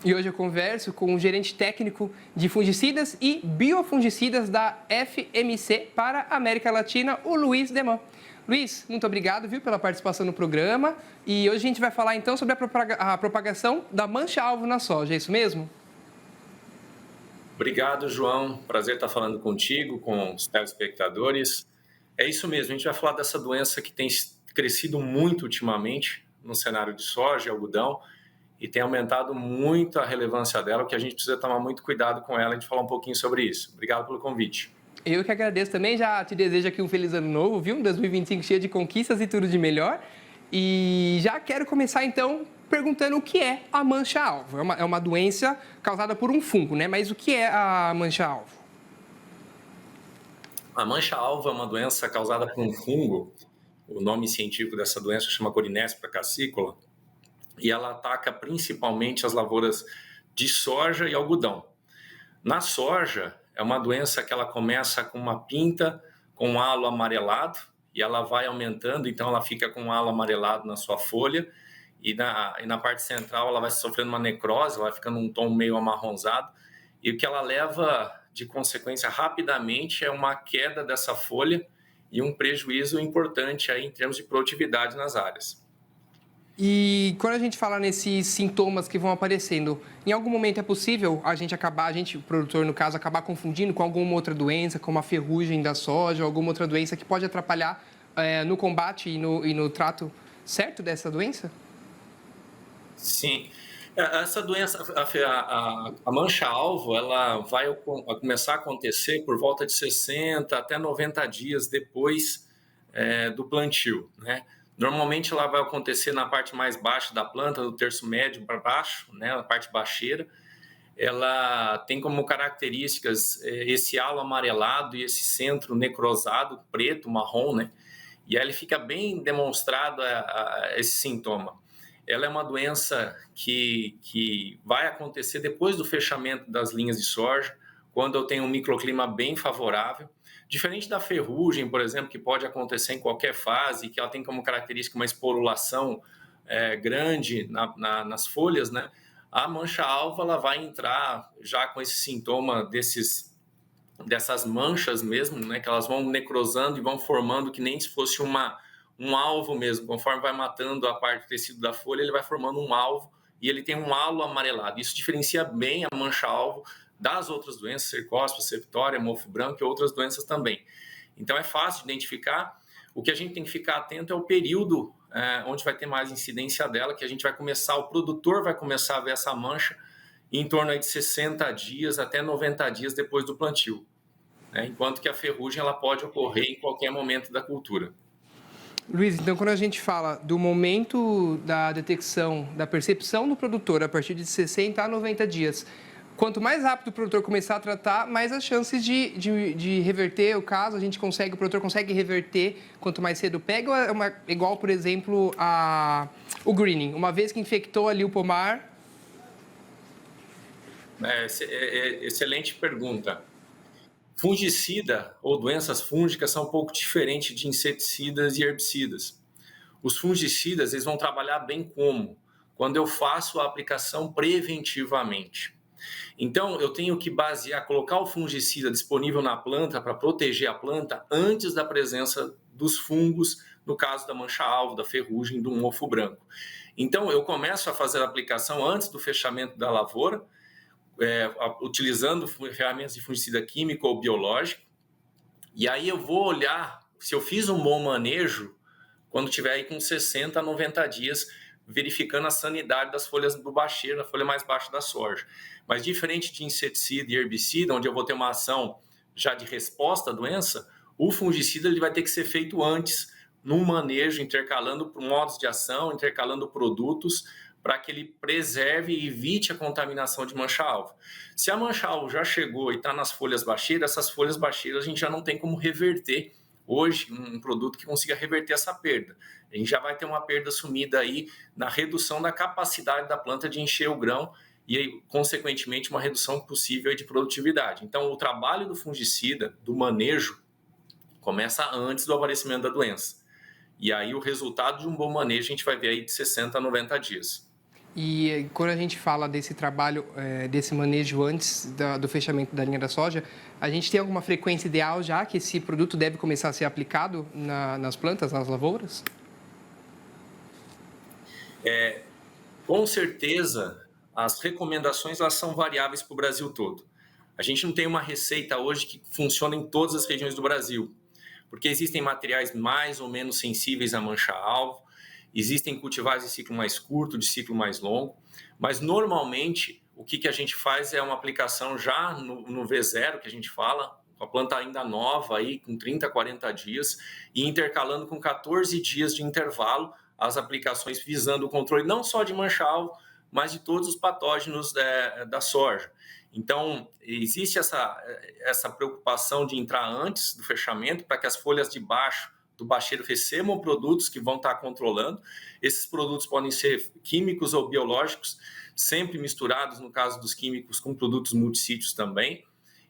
E hoje eu converso com o gerente técnico de fungicidas e biofungicidas da FMC para a América Latina, o Luiz Deman. Luiz, muito obrigado, viu, pela participação no programa. E hoje a gente vai falar então sobre a propagação da mancha-alvo na soja, é isso mesmo? Obrigado, João. Prazer estar falando contigo, com os telespectadores. É isso mesmo, a gente vai falar dessa doença que tem crescido muito ultimamente no cenário de soja e algodão e tem aumentado muito a relevância dela, que a gente precisa tomar muito cuidado com ela e de falar um pouquinho sobre isso. Obrigado pelo convite. Eu que agradeço também, já te desejo aqui um feliz ano novo, viu? Um 2025 cheio de conquistas e tudo de melhor. E já quero começar então perguntando o que é a mancha-alvo. É uma doença causada por um fungo, né? Mas o que é a mancha-alvo? A mancha-alvo é uma doença causada por um fungo. O nome científico dessa doença chama Corynespora cassícola e ela ataca principalmente as lavouras de soja e algodão. Na soja, é uma doença que ela começa com uma pinta, com um halo amarelado, e ela vai aumentando, então ela fica com um halo amarelado na sua folha, e na parte central ela vai sofrendo uma necrose, ela vai ficando um tom meio amarronzado, e o que ela leva de consequência rapidamente é uma queda dessa folha e um prejuízo importante aí em termos de produtividade nas áreas. E quando a gente fala nesses sintomas que vão aparecendo, em algum momento é possível o produtor no caso, acabar confundindo com alguma outra doença, como a ferrugem da soja, ou alguma outra doença que pode atrapalhar no combate e no trato certo dessa doença? Sim, essa doença, a mancha-alvo, ela vai começar a acontecer por volta de 60 até 90 dias depois do plantio, né? Normalmente ela vai acontecer na parte mais baixa da planta, do terço médio para baixo, né, na parte baixeira. Ela tem como características esse halo amarelado e esse centro necrosado, preto, marrom, né? E aí ele fica bem demonstrado esse sintoma. Ela é uma doença que vai acontecer depois do fechamento das linhas de soja, quando eu tenho um microclima bem favorável. Diferente da ferrugem, por exemplo, que pode acontecer em qualquer fase, que ela tem como característica uma esporulação grande nas folhas, né? A mancha-alvo ela vai entrar já com esse sintoma dessas manchas mesmo, né? Que elas vão necrosando e vão formando que nem se fosse um alvo mesmo. Conforme vai matando a parte do tecido da folha, ele vai formando um alvo e ele tem um halo amarelado. Isso diferencia bem a mancha-alvo das outras doenças, cercóspora, septória, mofo branco e outras doenças também. Então é fácil de identificar. O que a gente tem que ficar atento é o período onde vai ter mais incidência dela, que a gente vai começar, o produtor vai começar a ver essa mancha em torno aí de 60 dias até 90 dias depois do plantio, né? Enquanto que a ferrugem ela pode ocorrer em qualquer momento da cultura. Luiz, então quando a gente fala do momento da detecção, da percepção do produtor a partir de 60 a 90 dias, quanto mais rápido o produtor começar a tratar, mais as chances de reverter o caso, o produtor consegue reverter quanto mais cedo pega, ou igual, por exemplo, o greening, uma vez que infectou ali o pomar? Excelente pergunta. Fungicida ou doenças fúngicas são um pouco diferentes de inseticidas e herbicidas. Os fungicidas eles vão trabalhar bem como? Quando eu faço a aplicação preventivamente. Então, eu tenho que colocar o fungicida disponível na planta para proteger a planta antes da presença dos fungos, no caso da mancha-alvo, da ferrugem, do mofo branco. Então, eu começo a fazer a aplicação antes do fechamento da lavoura, utilizando ferramentas de fungicida químico ou biológico, e aí eu vou olhar se eu fiz um bom manejo quando tiver aí com 60 a 90 dias, verificando a sanidade das folhas do bacheiro, da folha mais baixa da soja. Mas diferente de inseticida e herbicida, onde eu vou ter uma ação já de resposta à doença, o fungicida ele vai ter que ser feito antes, num manejo, intercalando modos de ação, intercalando produtos, para que ele preserve e evite a contaminação de mancha-alvo. Se a mancha-alvo já chegou e está nas folhas bacheiras, essas folhas bacheiras a gente já não tem como reverter hoje um produto que consiga reverter essa perda. A gente já vai ter uma perda sumida aí na redução da capacidade da planta de encher o grão e aí, consequentemente, uma redução possível de produtividade. Então, o trabalho do fungicida, do manejo, começa antes do aparecimento da doença. E aí, o resultado de um bom manejo a gente vai ver aí de 60 a 90 dias. E quando a gente fala desse trabalho, desse manejo antes do fechamento da linha da soja, a gente tem alguma frequência ideal já que esse produto deve começar a ser aplicado nas plantas, nas lavouras? Com certeza, as recomendações elas são variáveis para o Brasil todo. A gente não tem uma receita hoje que funciona em todas as regiões do Brasil, porque existem materiais mais ou menos sensíveis à mancha-alvo, existem cultivares de ciclo mais curto, de ciclo mais longo, mas normalmente o que a gente faz é uma aplicação já no V0, que a gente fala, com a planta ainda nova, aí, com 30, 40 dias, e intercalando com 14 dias de intervalo as aplicações visando o controle não só de mancha-alvo, mas de todos os patógenos da soja. Então, existe essa preocupação de entrar antes do fechamento para que as folhas de baixo do bacheiro recebam produtos que vão estar controlando. Esses produtos podem ser químicos ou biológicos, sempre misturados, no caso dos químicos, com produtos multissítios também.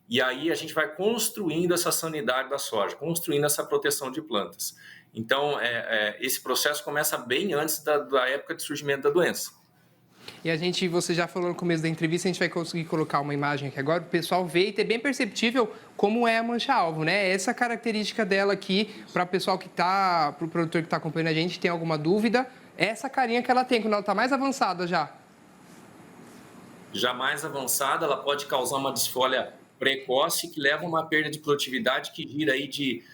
E aí a gente vai construindo essa sanidade da soja, construindo essa proteção de plantas. Então, esse processo começa bem antes da época de surgimento da doença. E você já falou no começo da entrevista, a gente vai conseguir colocar uma imagem aqui agora, o pessoal ver e ter bem perceptível como é a mancha-alvo, né? Essa característica dela aqui, para o pessoal para o produtor que está acompanhando a gente, tem alguma dúvida, essa carinha que ela tem, quando ela está mais avançada já. Já mais avançada, ela pode causar uma desfolha precoce que leva a uma perda de produtividade que gira aí de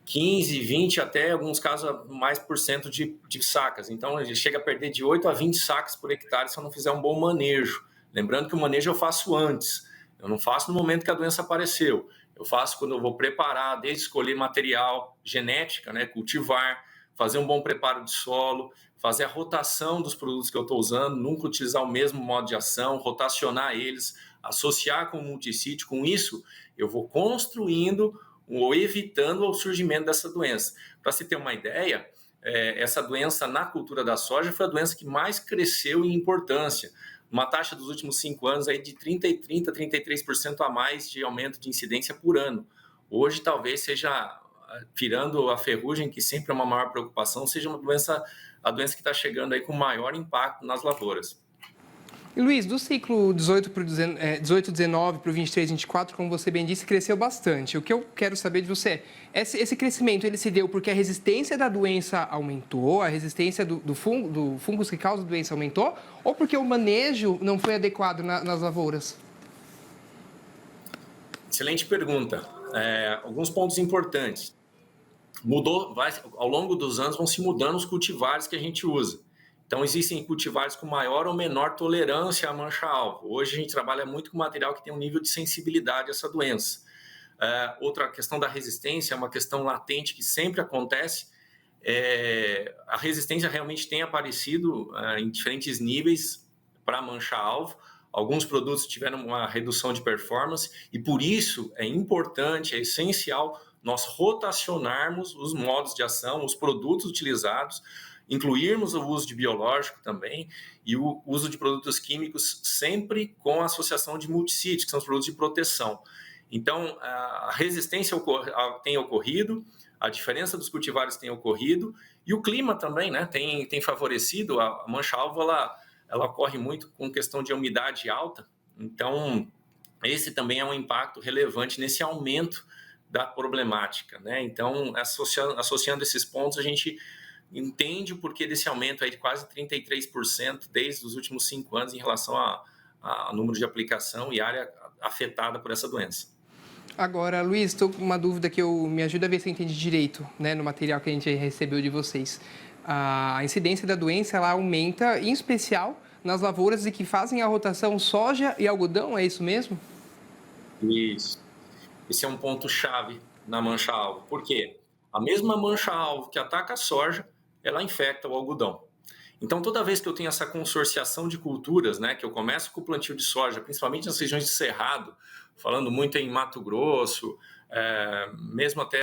15, 20, até em alguns casos mais por cento de sacas. Então, ele chega a perder de 8 a 20 sacas por hectare se eu não fizer um bom manejo. Lembrando que o manejo eu faço antes. Eu não faço no momento que a doença apareceu. Eu faço quando eu vou preparar, desde escolher material, genética, né, cultivar, fazer um bom preparo de solo, fazer a rotação dos produtos que eu estou usando, nunca utilizar o mesmo modo de ação, rotacionar eles, associar com o multissítio. Com isso, eu vou construindo ou evitando o surgimento dessa doença. Para se ter uma ideia, essa doença na cultura da soja foi a doença que mais cresceu em importância. Uma taxa dos últimos 5 anos aí de 33% a mais de aumento de incidência por ano. Hoje talvez seja, tirando a ferrugem, que sempre é uma maior preocupação, seja a doença que está chegando aí com maior impacto nas lavouras. E Luiz, do ciclo 18, 19 para o 23, 24, como você bem disse, cresceu bastante. O que eu quero saber de você é, esse crescimento ele se deu porque a resistência da doença aumentou, a resistência do fungos que causa a doença aumentou, ou porque o manejo não foi adequado nas lavouras? Excelente pergunta. Alguns pontos importantes. Ao longo dos anos vão se mudando os cultivares que a gente usa. Então, existem cultivares com maior ou menor tolerância à mancha-alvo. Hoje, a gente trabalha muito com material que tem um nível de sensibilidade a essa doença. Outra questão da resistência é uma questão latente que sempre acontece. A resistência realmente tem aparecido em diferentes níveis para a mancha-alvo. Alguns produtos tiveram uma redução de performance e, por isso, é importante, é essencial nós rotacionarmos os modos de ação, os produtos utilizados, incluirmos o uso de biológico também e o uso de produtos químicos sempre com a associação de multissítios, que são os produtos de proteção. Então, a resistência tem ocorrido, a diferença dos cultivares tem ocorrido e o clima também, né, tem favorecido. A mancha-alvo ela ocorre muito com questão de umidade alta, então esse também é um impacto relevante nesse aumento da problemática, né? Então, associando esses pontos, a gente entende o porquê desse aumento aí de quase 33% desde os últimos 5 anos em relação a número de aplicação e área afetada por essa doença. Agora, Luiz, estou com uma dúvida que me ajuda a ver se eu entendi direito, né, no material que a gente recebeu de vocês. A incidência da doença ela aumenta, em especial, nas lavouras que fazem a rotação soja e algodão, é isso mesmo? Isso. Esse é um ponto-chave na mancha-alvo. Por quê? A mesma mancha-alvo que ataca a soja, ela infecta o algodão. Então, toda vez que eu tenho essa consorciação de culturas, né, que eu começo com o plantio de soja, principalmente nas regiões de Cerrado, falando muito em Mato Grosso, mesmo até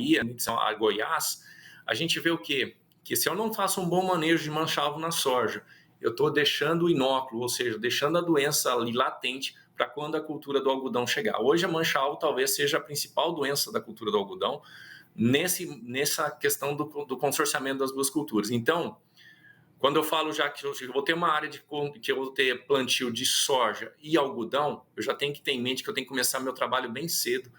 a Goiás, a gente vê o quê? Que se eu não faço um bom manejo de mancha-alvo na soja, eu estou deixando o inóculo, ou seja, deixando a doença ali latente para quando a cultura do algodão chegar. Hoje a mancha-alvo talvez seja a principal doença da cultura do algodão, nessa questão do consorciamento das duas culturas. Então, Quando eu falo já que eu vou ter uma área que eu vou ter plantio de soja e algodão, eu já tenho que ter em mente que eu tenho que começar meu trabalho bem cedo,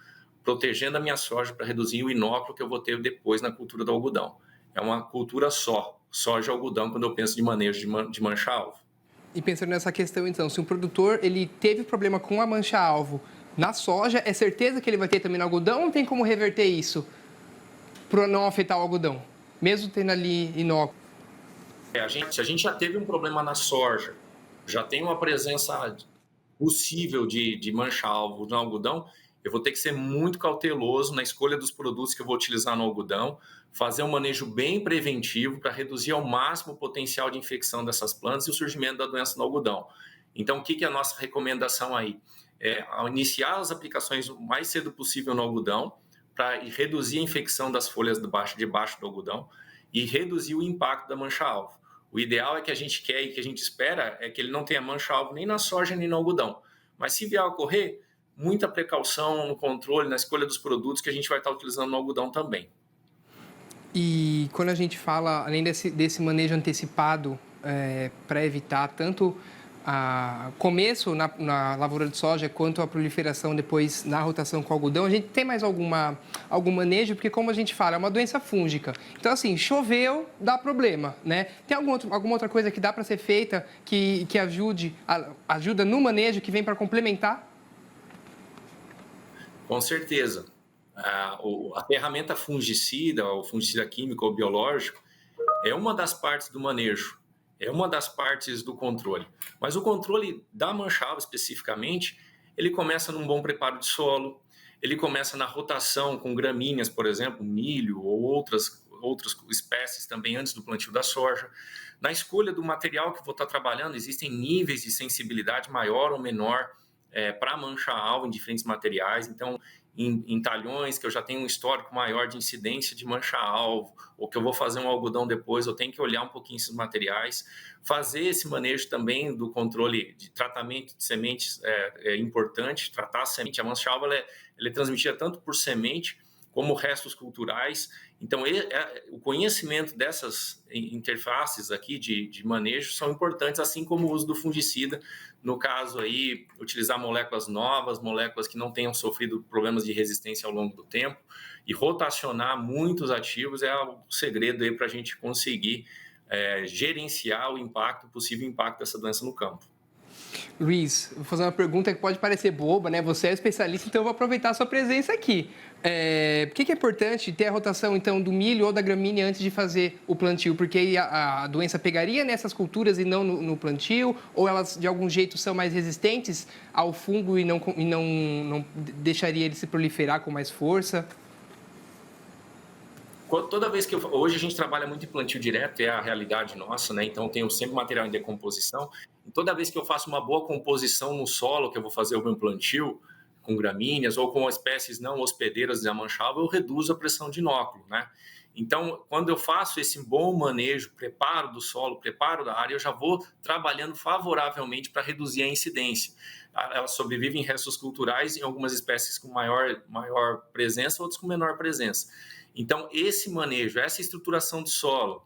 protegendo a minha soja para reduzir o inóculo que eu vou ter depois na cultura do algodão. É uma cultura só, soja e algodão, quando eu penso de manejo de mancha-alvo. E pensando nessa questão, então, se um produtor ele teve problema com a mancha-alvo na soja, é certeza que ele vai ter também no algodão ou tem como reverter isso para não afetar o algodão, mesmo tendo ali inóculo? Se a gente já teve um problema na soja, já tem uma presença possível de mancha-alvo no algodão, eu vou ter que ser muito cauteloso na escolha dos produtos que eu vou utilizar no algodão, fazer um manejo bem preventivo para reduzir ao máximo o potencial de infecção dessas plantas e o surgimento da doença no algodão. Então, o que é a nossa recomendação aí? Ao iniciar as aplicações o mais cedo possível no algodão, para reduzir a infecção das folhas debaixo do algodão e reduzir o impacto da mancha-alvo. O ideal é que a gente quer e que a gente espera é que ele não tenha mancha-alvo nem na soja nem no algodão. Mas se vier a ocorrer, muita precaução no controle, na escolha dos produtos que a gente vai estar utilizando no algodão também. E quando a gente fala, além desse manejo antecipado para evitar tanto começo na lavoura de soja quanto a proliferação depois na rotação com algodão, a gente tem mais algum manejo? Porque, como a gente fala, é uma doença fúngica. Então, assim, choveu, dá problema, né? Tem alguma outra coisa que dá para ser feita que ajuda no manejo, que vem para complementar? Com certeza. A ferramenta fungicida, o fungicida químico ou biológico, é uma das partes do manejo, é uma das partes do controle. Mas o controle da mancha-alvo especificamente, ele começa num bom preparo de solo, ele começa na rotação com gramíneas, por exemplo, milho ou outras espécies também antes do plantio da soja. Na escolha do material que vou estar trabalhando, existem níveis de sensibilidade maior ou menor para mancha-alvo em diferentes materiais. Então, em talhões que eu já tenho um histórico maior de incidência de mancha-alvo, ou que eu vou fazer um algodão depois, eu tenho que olhar um pouquinho esses materiais. Fazer esse manejo também do controle de tratamento de sementes é importante. Tratar a semente, a mancha-alvo ela é transmitida tanto por semente como restos culturais. Então, o conhecimento dessas interfaces aqui de manejo são importantes, assim como o uso do fungicida. No caso aí, utilizar moléculas novas, moléculas que não tenham sofrido problemas de resistência ao longo do tempo, e rotacionar muitos ativos é o segredo aí para a gente conseguir gerenciar o possível impacto dessa doença no campo. Luiz, vou fazer uma pergunta que pode parecer boba, né? Você é especialista, então eu vou aproveitar a sua presença aqui. Por que é importante ter a rotação, então, do milho ou da gramínea antes de fazer o plantio? Porque aí a doença pegaria nessas culturas e não no plantio? Ou elas, de algum jeito, são mais resistentes ao fungo e não deixaria ele se proliferar com mais força? Toda vez que hoje a gente trabalha muito em plantio direto, é a realidade nossa, né? Então tenho sempre material em decomposição. E toda vez que eu faço uma boa composição no solo, que eu vou fazer o meu plantio com gramíneas ou com espécies não hospedeiras de mancha-alvo, eu reduzo a pressão de inóculo, né? Então, quando eu faço esse bom manejo, preparo do solo, preparo da área, eu já vou trabalhando favoravelmente para reduzir a incidência. Elas sobrevivem em restos culturais, em algumas espécies com maior presença, outras com menor presença. Então, esse manejo, essa estruturação do solo,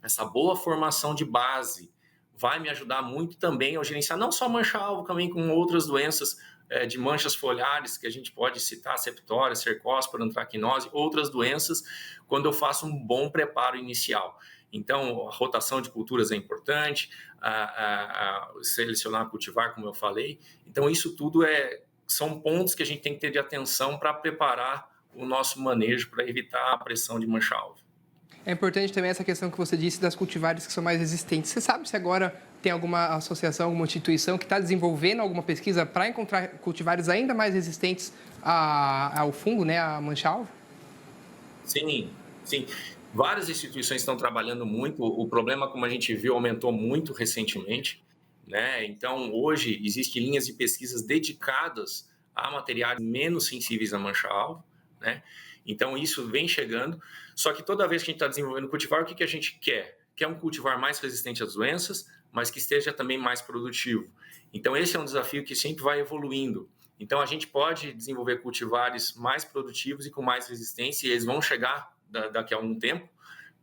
essa boa formação de base, vai me ajudar muito também a gerenciar não só mancha-alvo, também com outras doenças de manchas foliares, que a gente pode citar, septória, cercóspora, antracnose, outras doenças, quando eu faço um bom preparo inicial. Então, a rotação de culturas é importante, selecionar cultivar, como eu falei. Então, isso tudo são pontos que a gente tem que ter de atenção para preparar o nosso manejo para evitar a pressão de mancha-alvo. É importante também essa questão que você disse das cultivares que são mais resistentes. Você sabe se agora tem alguma associação, alguma instituição que está desenvolvendo alguma pesquisa para encontrar cultivares ainda mais resistentes ao fungo, né, à mancha-alvo? Sim, sim. Várias instituições estão trabalhando muito. O problema, como a gente viu, aumentou muito recentemente, né? Então, hoje, existem linhas de pesquisas dedicadas a materiais menos sensíveis à mancha-alvo, né? Então, isso vem chegando. Só que toda vez que a gente está desenvolvendo cultivar, o que a gente quer? Quer um cultivar mais resistente às doenças, mas que esteja também mais produtivo. Então, esse é um desafio que sempre vai evoluindo. Então, a gente pode desenvolver cultivares mais produtivos e com mais resistência, e eles vão chegar daqui a um tempo,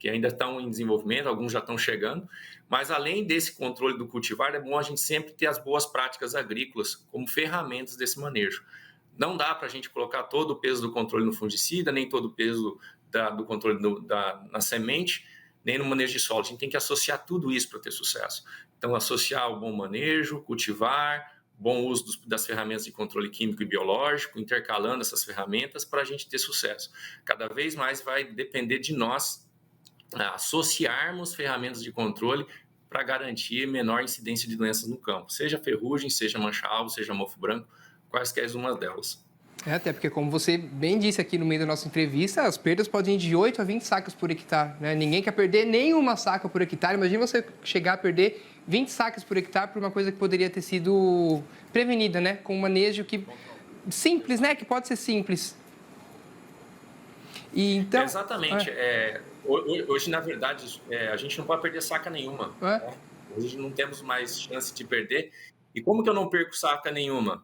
que ainda estão em desenvolvimento, alguns já estão chegando, mas além desse controle do cultivar, é bom a gente sempre ter as boas práticas agrícolas como ferramentas desse manejo. Não dá para a gente colocar todo o peso do controle no fungicida, nem todo o peso do controle na semente, nem no manejo de solo. A gente tem que associar tudo isso para ter sucesso. Então, associar o bom manejo, cultivar, bom uso das ferramentas de controle químico e biológico, intercalando essas ferramentas para a gente ter sucesso. Cada vez mais vai depender de nós associarmos ferramentas de controle para garantir menor incidência de doenças no campo, seja ferrugem, seja mancha-alvo, seja mofo branco, quaisquer uma delas. Até porque, como você bem disse aqui no meio da nossa entrevista, as perdas podem ir de 8 a 20 sacas por hectare, né? Ninguém quer perder nenhuma saca por hectare. Imagina você chegar a perder 20 sacas por hectare por uma coisa que poderia ter sido prevenida, né? Com um manejo simples, né? Que pode ser simples. E então... Exatamente. Hoje, na verdade, a gente não pode perder saca nenhuma. Né? Hoje não temos mais chance de perder. E como que eu não perco saca nenhuma?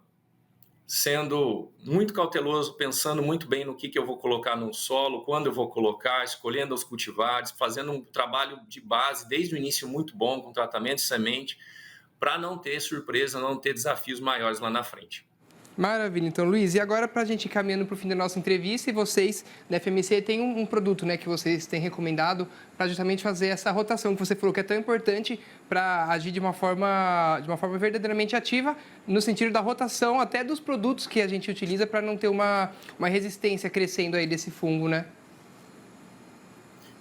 Sendo muito cauteloso, pensando muito bem no que eu vou colocar no solo, quando eu vou colocar, escolhendo os cultivares, fazendo um trabalho de base desde o início muito bom, com tratamento de semente, para não ter surpresa, não ter desafios maiores lá na frente. Maravilha. Então, Luiz, e agora para a gente ir caminhando para o fim da nossa entrevista, e vocês da FMC têm um produto, né, que vocês têm recomendado para justamente fazer essa rotação que você falou que é tão importante para agir de uma forma verdadeiramente ativa, no sentido da rotação até dos produtos que a gente utiliza para não ter uma resistência crescendo aí desse fungo, né?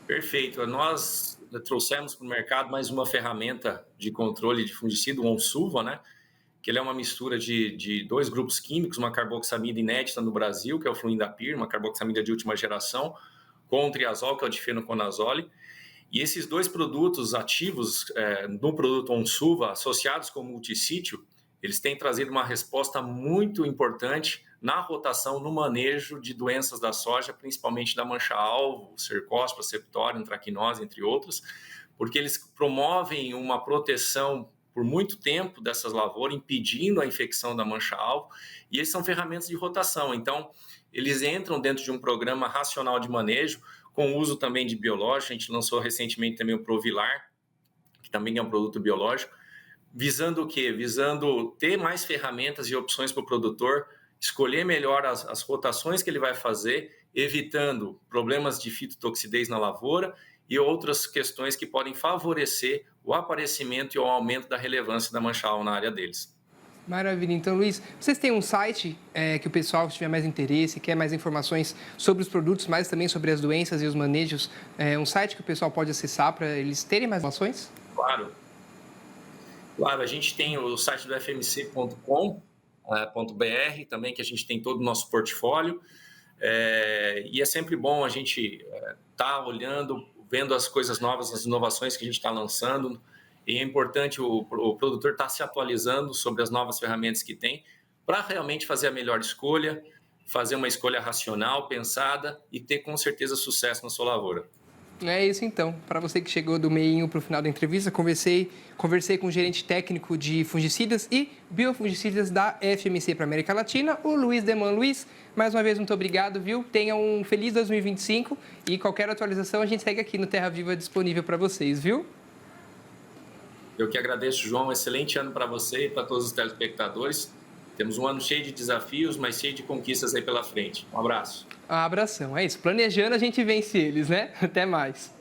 Perfeito. Nós trouxemos para o mercado mais uma ferramenta de controle de fungicida, o Onsuva, né? Que ele é uma mistura de dois grupos químicos, uma carboxamida inédita no Brasil, que é o fluindapyr, uma carboxamida de última geração, com o triazol, que é o difenoconazole. E esses dois produtos ativos no produto Onsuva, associados com o multissítio, eles têm trazido uma resposta muito importante na rotação, no manejo de doenças da soja, principalmente da mancha-alvo, cercospora, septória, antracnose, entre outros, porque eles promovem uma proteção por muito tempo dessas lavouras, impedindo a infecção da mancha-alvo, e eles são ferramentas de rotação. Então, eles entram dentro de um programa racional de manejo, com uso também de biológico. A gente lançou recentemente também o Provilar, que também é um produto biológico, visando o quê? Visando ter mais ferramentas e opções para o produtor, escolher melhor as rotações que ele vai fazer, evitando problemas de fitotoxidez na lavoura e outras questões que podem favorecer o aparecimento e o aumento da relevância da mancha-alvo na área deles. Maravilha. Então, Luiz, vocês têm um site que o pessoal, se tiver mais interesse, quer mais informações sobre os produtos, mas também sobre as doenças e os manejos, um site que o pessoal pode acessar para eles terem mais informações? Claro, a gente tem o site do fmc.com.br também, que a gente tem todo o nosso portfólio, e é sempre bom a gente estar olhando, vendo as coisas novas, as inovações que a gente está lançando, e é importante o produtor estar se atualizando sobre as novas ferramentas que tem, para realmente fazer a melhor escolha, fazer uma escolha racional, pensada, e ter com certeza sucesso na sua lavoura. É isso então. Para você que chegou do meinho para o final da entrevista, conversei com o gerente técnico de fungicidas e biofungicidas da FMC para a América Latina, o Luiz Deman. Luiz, mais uma vez, muito obrigado, viu? Tenha um feliz 2025 e qualquer atualização a gente segue aqui no Terra Viva disponível para vocês, viu? Eu que agradeço, João. Um excelente ano para você e para todos os telespectadores. Temos um ano cheio de desafios, mas cheio de conquistas aí pela frente. Um abraço. Um abração. É isso. Planejando, a gente vence eles, né? Até mais.